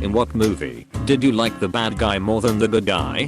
In what movie did you like the bad guy more than the good guy?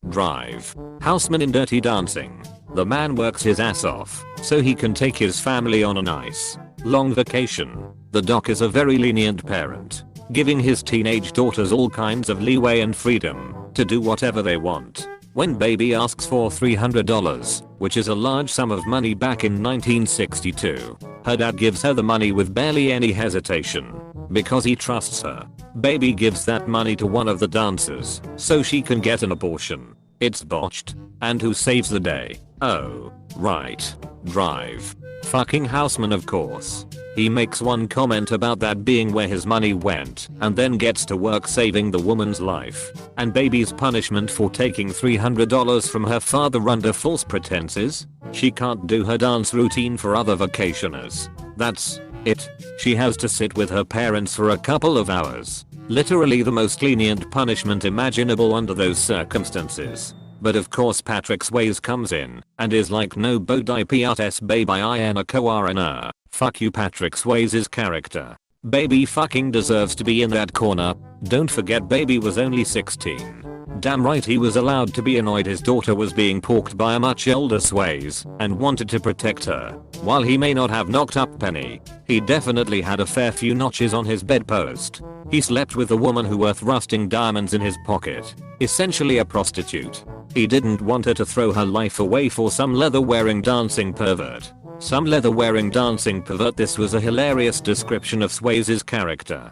Drive. Houseman in Dirty Dancing. The man works his ass off so he can take his family on a nice, long vacation. The doc is a very lenient parent, giving his teenage daughters all kinds of leeway and freedom to do whatever they want. When baby asks for $300, which is a large sum of money back in 1962, her dad gives her the money with barely any hesitation. Because he trusts her, baby gives that money to one of the dancers so she can get an abortion. It's botched. And who saves the day? Oh, right. Drive. Fucking Houseman, of course. He makes one comment about that being where his money went and then gets to work saving the woman's life. And baby's punishment for taking $300 from her father under false pretenses? She can't do her dance routine for other vacationers. That's it. She has to sit with her parents for a couple of hours. Literally the most lenient punishment imaginable under those circumstances. But of course Patrick Swayze comes in and is like, no bodai piates baby iana koarana. Fuck you Patrick Swayze's character. Baby fucking deserves to be in that corner. Don't forget baby was only 16. Damn right he was allowed to be annoyed his daughter was being porked by a much older Swayze and wanted to protect her. While he may not have knocked up Penny, he definitely had a fair few notches on his bedpost. He slept with a woman who wore rusting diamonds in his pocket. Essentially a prostitute. He didn't want her to throw her life away for some leather-wearing dancing pervert. Some leather-wearing dancing pervert. This was a hilarious description of Swayze's character.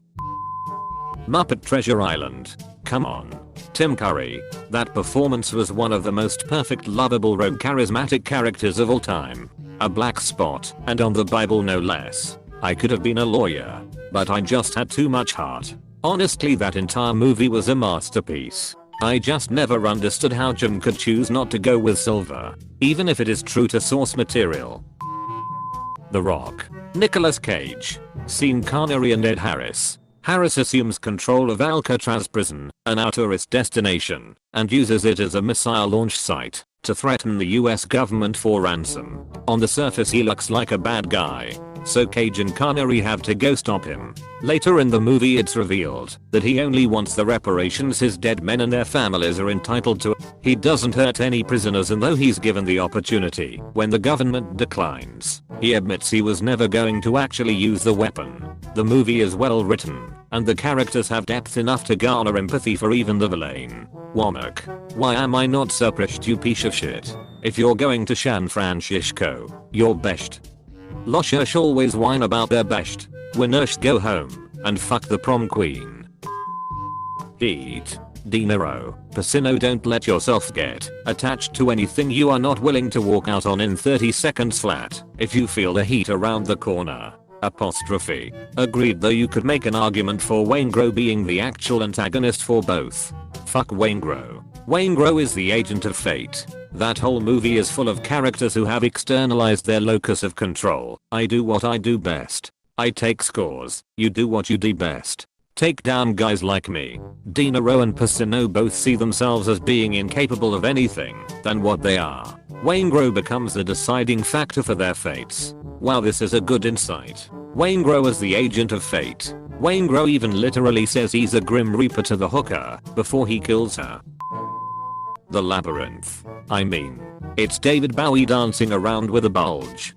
Muppet Treasure Island. Come on. Tim Curry. That performance was one of the most perfect, lovable, rogue, charismatic characters of all time. A black spot, and on the Bible no less. I could have been a lawyer, but I just had too much heart. Honestly, that entire movie was a masterpiece. I just never understood how Jim could choose not to go with Silver, even if it is true to source material. The Rock. Nicolas Cage. Sean Connery and Ed Harris. Harris assumes control of Alcatraz prison, an our tourist destination, and uses it as a missile launch site to threaten the US government for ransom. On the surface he looks like a bad guy, so Cage and Connery have to go stop him. Later in the movie it's revealed that he only wants the reparations his dead men and their families are entitled to. He doesn't hurt any prisoners, and though he's given the opportunity when the government declines, he admits he was never going to actually use the weapon. The movie is well written, and the characters have depth enough to garner empathy for even the villain. Womack. Why am I not surprised, you piece of shit? If you're going to San Francisco, you're best. Loshers always whine about their best. Winners go home and fuck the prom queen. Eat. Dinero. Pacino, don't let yourself get attached to anything you are not willing to walk out on in 30 seconds flat if you feel the heat around the corner. Apostrophe. Agreed, though you could make an argument for Waingro being the actual antagonist for both. Fuck Waingro. Waingro is the agent of fate. That whole movie is full of characters who have externalized their locus of control. I do what I do best. I take scores. You do what you do best. Take down guys like me. Dinero and Pacino both see themselves as being incapable of anything than what they are. Waingro becomes the deciding factor for their fates. Wow, this is a good insight. Waingro as the agent of fate. Waingro even literally says he's a grim reaper to the hooker before he kills her. The Labyrinth. I mean, it's David Bowie dancing around with a bulge.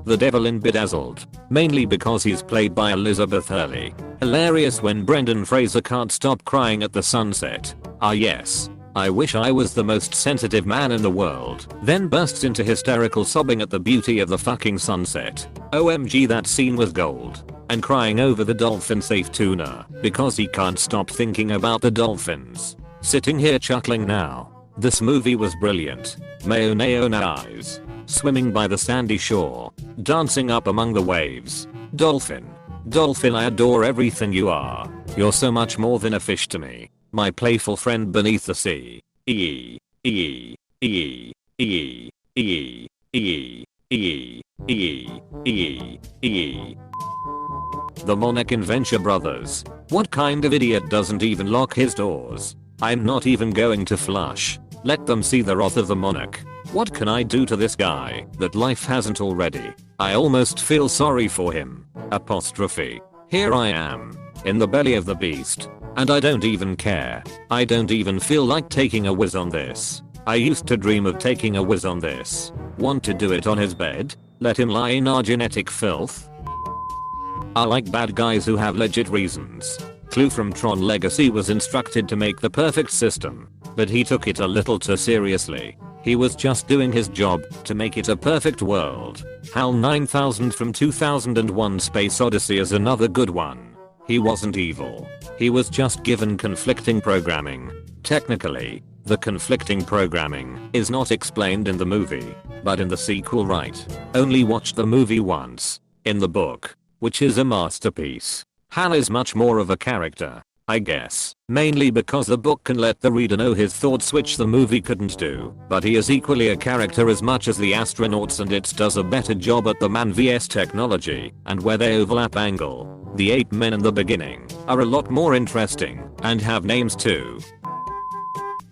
The Devil in Bedazzled. Mainly because he's played by Elizabeth Hurley. Hilarious when Brendan Fraser can't stop crying at the sunset. Ah yes. I wish I was the most sensitive man in the world. Then bursts into hysterical sobbing at the beauty of the fucking sunset. OMG, that scene was gold. And crying over the dolphin safe tuna because he can't stop thinking about the dolphins. Sitting here chuckling now. This movie was brilliant. Mayonnaise eyes. Swimming by the sandy shore. Dancing up among the waves. Dolphin. Dolphin, I adore everything you are. You're so much more than a fish to me. My playful friend beneath the sea. The Monarch in Venture Brothers. What kind of idiot doesn't even lock his doors? I'm not even going to flush. Let them see the wrath of the Monarch. What can I do to this guy that life hasn't already? I almost feel sorry for him. Apostrophe. Here I am. in the belly of the beast. And I don't even care. I don't even feel like taking a whiz on this. I used to dream of taking a whiz on this. Want to do it on his bed? Let him lie in our genetic filth? I like bad guys who have legit reasons. Clue from Tron Legacy was instructed to make the perfect system, but he took it a little too seriously. He was just doing his job to make it a perfect world. HAL 9000 from 2001 Space Odyssey is another good one. He wasn't evil. He was just given conflicting programming. Technically, the conflicting programming is not explained in the movie, but in the sequel right. Only watched the movie once. In the book, which is a masterpiece, HAL is much more of a character, I guess, mainly because the book can let the reader know his thoughts which the movie couldn't do, but he is equally a character as much as the astronauts, and it does a better job at the man vs technology and where they overlap angle. The 8 men in the beginning are a lot more interesting and have names too.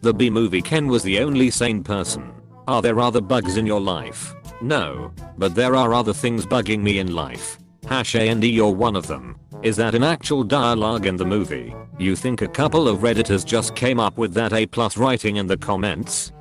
The B movie Ken was the only sane person. Are there other bugs in your life? No, but there are other things bugging me in life. #and you're one of them. Is that an actual dialogue in the movie? You think a couple of redditors just came up with that A+ writing in the comments?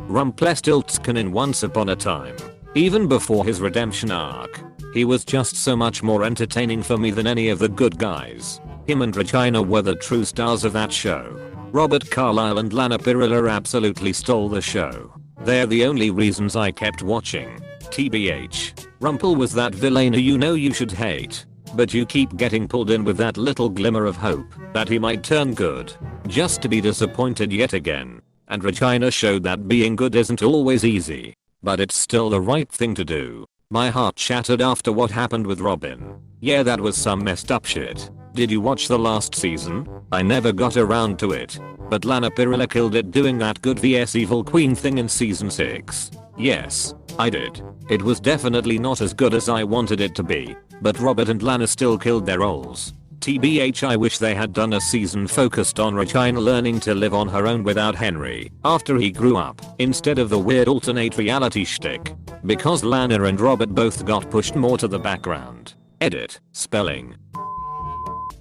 Rumpelstiltskin in Once Upon a Time. Even before his redemption arc, he was just so much more entertaining for me than any of the good guys. Him and Regina were the true stars of that show. Robert Carlyle and Lana Pirilla absolutely stole the show. They're the only reasons I kept watching. TBH, Rumpel was that villain who you know you should hate, but you keep getting pulled in with that little glimmer of hope that he might turn good, just to be disappointed yet again. And Regina showed that being good isn't always easy, but it's still the right thing to do. My heart shattered after what happened with Robin. Yeah, that was some messed up shit. Did you watch the last season? I never got around to it, but Lana Pirilla killed it doing that good vs evil queen thing in season 6. Yes, I did. It was definitely not as good as I wanted it to be, but Robert and Lana still killed their roles. TBH, I wish they had done a season focused on Regina learning to live on her own without Henry after he grew up, instead of the weird alternate reality shtick, because Lana and Robert both got pushed more to the background. Edit, spelling.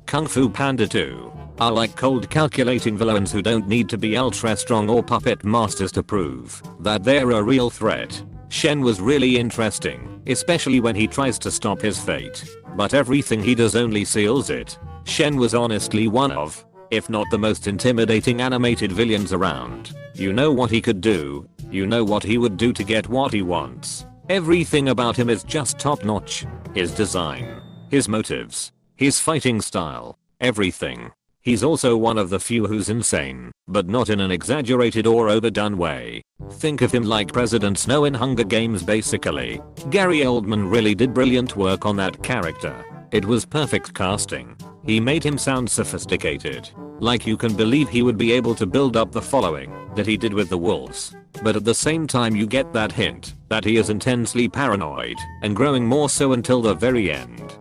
Kung Fu Panda 2. I like cold calculating villains who don't need to be ultra strong or puppet masters to prove that they're a real threat. Shen was really interesting, especially when he tries to stop his fate, but everything he does only seals it. Shen was honestly one of, if not the most intimidating animated villains around. You know what he could do, you know what he would do to get what he wants. Everything about him is just top notch. His design, his motives, his fighting style, everything. He's also one of the few who's insane, but not in an exaggerated or overdone way. Think of him like President Snow in Hunger Games basically. Gary Oldman really did brilliant work on that character. It was perfect casting. He made him sound sophisticated, like you can believe he would be able to build up the following that he did with the wolves. But at the same time you get that hint that he is intensely paranoid and growing more so until the very end.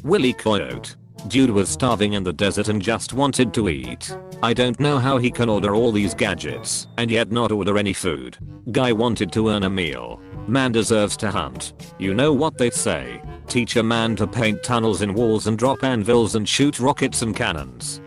Willy Coyote. Dude was starving in the desert and just wanted to eat. I don't know how he can order all these gadgets and yet not order any food. Guy wanted to earn a meal. Man deserves to hunt. You know what they say. Teach a man to paint tunnels in walls and drop anvils and shoot rockets and cannons.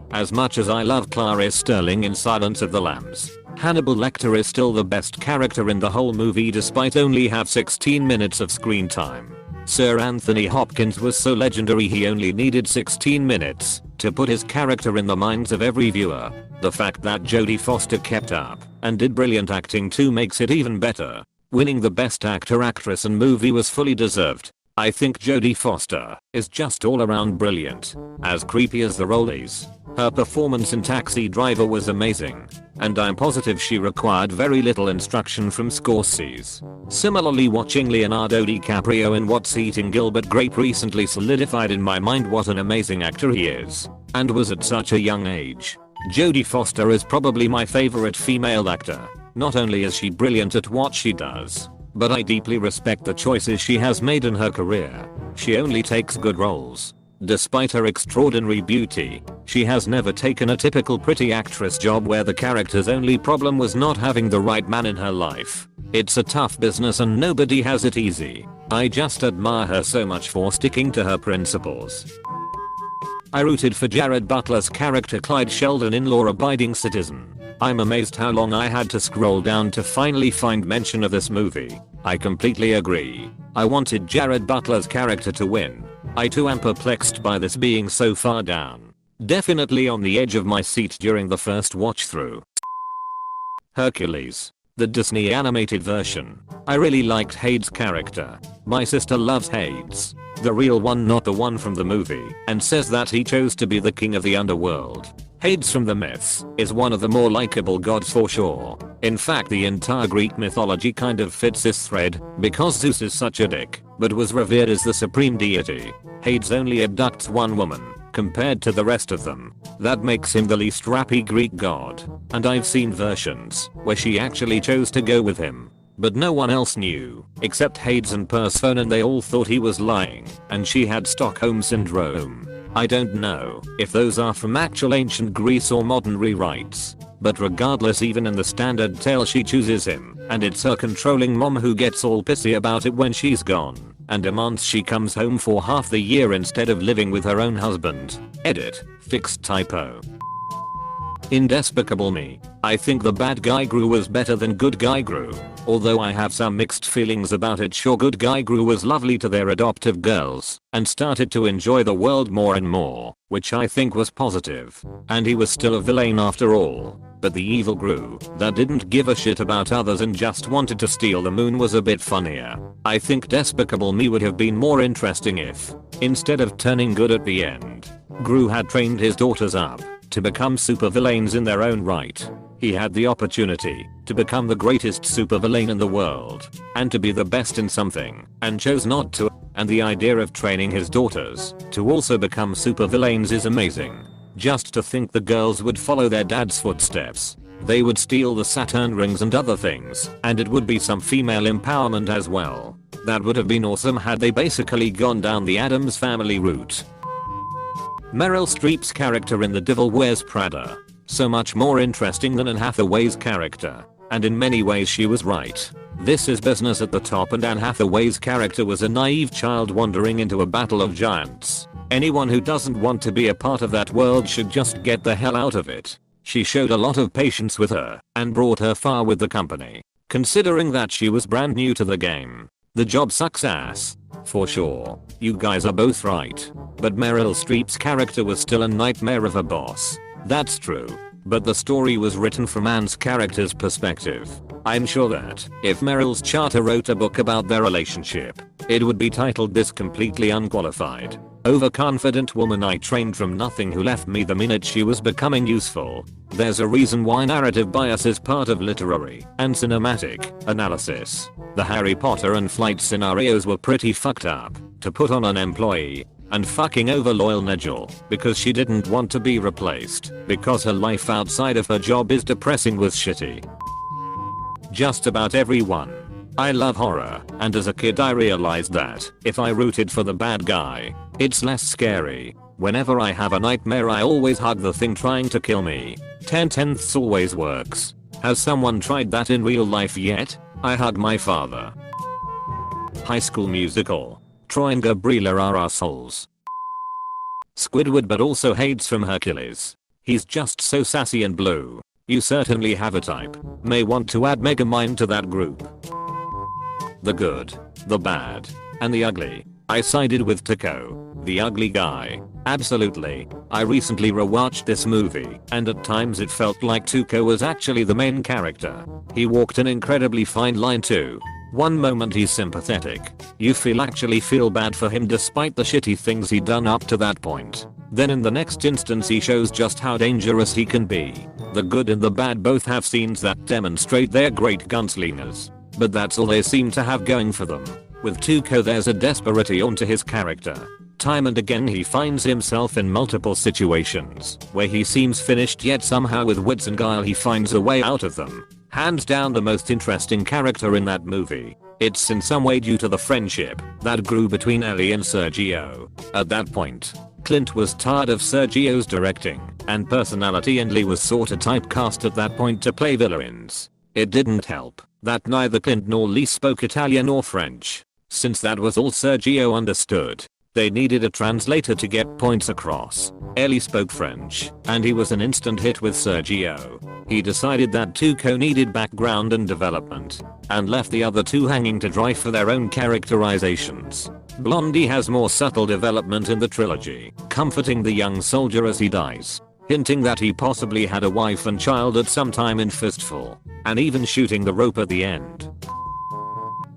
As much as I love Clarice Sterling in Silence of the Lambs, Hannibal Lecter is still the best character in the whole movie despite only have 16 minutes of screen time. Sir Anthony Hopkins was so legendary he only needed 16 minutes to put his character in the minds of every viewer. The fact that Jodie Foster kept up and did brilliant acting too makes it even better. Winning the best actor, actress and movie was fully deserved. I think Jodie Foster is just all around brilliant. As creepy as the role is, her performance in Taxi Driver was amazing, and I'm positive she required very little instruction from Scorsese. Similarly, watching Leonardo DiCaprio in What's Eating Gilbert Grape recently solidified in my mind what an amazing actor he is, and was at such a young age. Jodie Foster is probably my favorite female actor. Not only is she brilliant at what she does, but I deeply respect the choices she has made in her career. She only takes good roles. Despite her extraordinary beauty, she has never taken a typical pretty actress job where the character's only problem was not having the right man in her life. It's a tough business and nobody has it easy. I just admire her so much for sticking to her principles. I rooted for Jared Butler's character Clyde Sheldon in Law Abiding Citizen. I'm amazed how long I had to scroll down to finally find mention of this movie. I completely agree. I wanted Jared Butler's character to win. I too am perplexed by this being so far down. Definitely on the edge of my seat during the first watch through. Hercules, the Disney animated version. I really liked Hade's character. My sister loves Hades, the real one, not the one from the movie, and says that he chose to be the king of the underworld. Hades from the myths is one of the more likable gods for sure. In fact, the entire Greek mythology kind of fits this thread because Zeus is such a dick, but was revered as the supreme deity. Hades only abducts one woman compared to the rest of them. That makes him the least rappy Greek god. And I've seen versions where she actually chose to go with him. But no one else knew, except Hades and Persephone, and they all thought he was lying, and she had Stockholm Syndrome. I don't know if those are from actual ancient Greece or modern rewrites. But regardless, even in the standard tale she chooses him, and it's her controlling mom who gets all pissy about it when she's gone, and demands she comes home for half the year instead of living with her own husband. Edit. Fixed typo. In Despicable Me, I think the bad guy Gru was better than good guy Gru. Although I have some mixed feelings about it. Sure, good guy Gru was lovely to their adoptive girls and started to enjoy the world more and more, which I think was positive. And he was still a villain after all. But the evil Gru that didn't give a shit about others and just wanted to steal the moon was a bit funnier. I think Despicable Me would have been more interesting if, instead of turning good at the end, Gru had trained his daughters up to become supervillains in their own right. He had the opportunity to become the greatest supervillain in the world and to be the best in something and chose not to. And the idea of training his daughters to also become supervillains is amazing. Just to think the girls would follow their dad's footsteps. They would steal the Saturn rings and other things, and it would be some female empowerment as well. That would have been awesome had they basically gone down the Addams Family route. Meryl Streep's character in The Devil Wears Prada. So much more interesting than Anne Hathaway's character. And in many ways she was right. This is business at the top, and Anne Hathaway's character was a naive child wandering into a battle of giants. Anyone who doesn't want to be a part of that world should just get the hell out of it. She showed a lot of patience with her and brought her far with the company. Considering that she was brand new to the game. The job sucks ass. For sure. You guys are both right. But Meryl Streep's character was still a nightmare of a boss. That's true. But the story was written from Anne's character's perspective. I'm sure that if Meryl's charter wrote a book about their relationship, it would be titled This Completely Unqualified, Overconfident Woman I Trained from Nothing Who Left Me the Minute She Was Becoming Useful. There's a reason why narrative bias is part of literary and cinematic analysis. The Harry Potter and flight scenarios were pretty fucked up to put on an employee. And fucking over loyal Negel because she didn't want to be replaced because her life outside of her job is depressing was shitty. Just about everyone. I love horror, and as a kid I realized that if I rooted for the bad guy, it's less scary. Whenever I have a nightmare I always hug the thing trying to kill me. 10/10 always works. Has someone tried that in real life yet? I hug my father. High School Musical. Troy and Gabriella are our souls. Squidward, but also Hades from Hercules. He's just so sassy and blue. You certainly have a type. May want to add Megamind to that group. The good, the bad, and the ugly. I sided with Tuco, the ugly guy. Absolutely. I recently rewatched this movie, and at times it felt like Tuco was actually the main character. He walked an incredibly fine line too. One moment he's sympathetic. You actually feel bad for him despite the shitty things he'd done up to that point. Then in the next instance he shows just how dangerous he can be. The good and the bad both have scenes that demonstrate they're great gunslingers. But that's all they seem to have going for them. With Tuco there's a desperation to his character. Time and again he finds himself in multiple situations where he seems finished, yet somehow with wits and guile he finds a way out of them. Hands down the most interesting character in that movie. It's in some way due to the friendship that grew between Ellie and Sergio. At that point, Clint was tired of Sergio's directing and personality, and Lee was sorta typecast at that point to play villains. It didn't help that neither Clint nor Lee spoke Italian or French. Since that was all Sergio understood, they needed a translator to get points across. Ellie spoke French, and he was an instant hit with Sergio. He decided that Tuco needed background and development, and left the other two hanging to dry for their own characterizations. Blondie has more subtle development in the trilogy, comforting the young soldier as he dies, hinting that he possibly had a wife and child at some time in Fistful, and even shooting the rope at the end.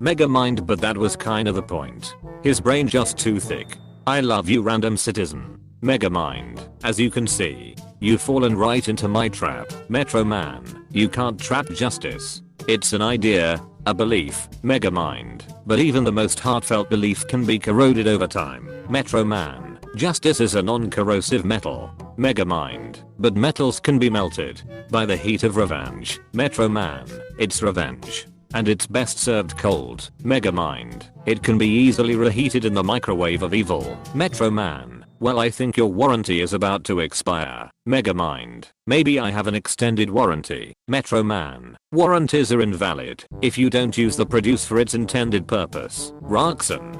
Megamind, but that was kinda the point. His brain just too thick. I love you, random citizen. Megamind, as you can see, you've fallen right into my trap. Metro Man, you can't trap justice. It's an idea, a belief, Megamind, but even the most heartfelt belief can be corroded over time. Metro Man, justice is a non-corrosive metal. Megamind, but metals can be melted by the heat of revenge. Metro Man, it's revenge, and it's best served cold. Megamind, it can be easily reheated in the microwave of evil. Metro Man, well, I think your warranty is about to expire. Megamind, maybe I have an extended warranty. Metro Man, warranties are invalid if you don't use the produce for its intended purpose. Roxanne,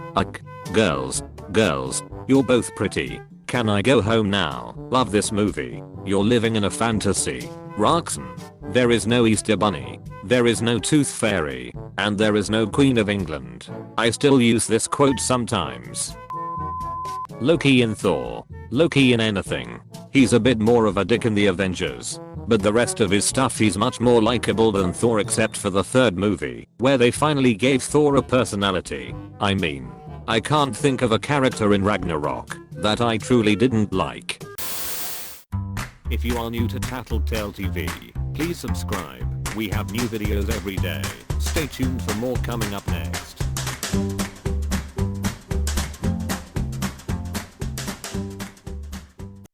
girls, you're both pretty. Can I go home now? Love this movie. You're living in a fantasy. Roxanne, there is no Easter Bunny, there is no Tooth Fairy, and there is no Queen of England. I still use this quote sometimes. Loki in Thor. Loki in anything. He's a bit more of a dick in the Avengers, but the rest of his stuff he's much more likable than Thor, except for the third movie, where they finally gave Thor a personality. I mean, I can't think of a character in Ragnarok that I truly didn't like. If you are new to Tattletale TV, please subscribe. We have new videos every day. Stay tuned for more coming up next.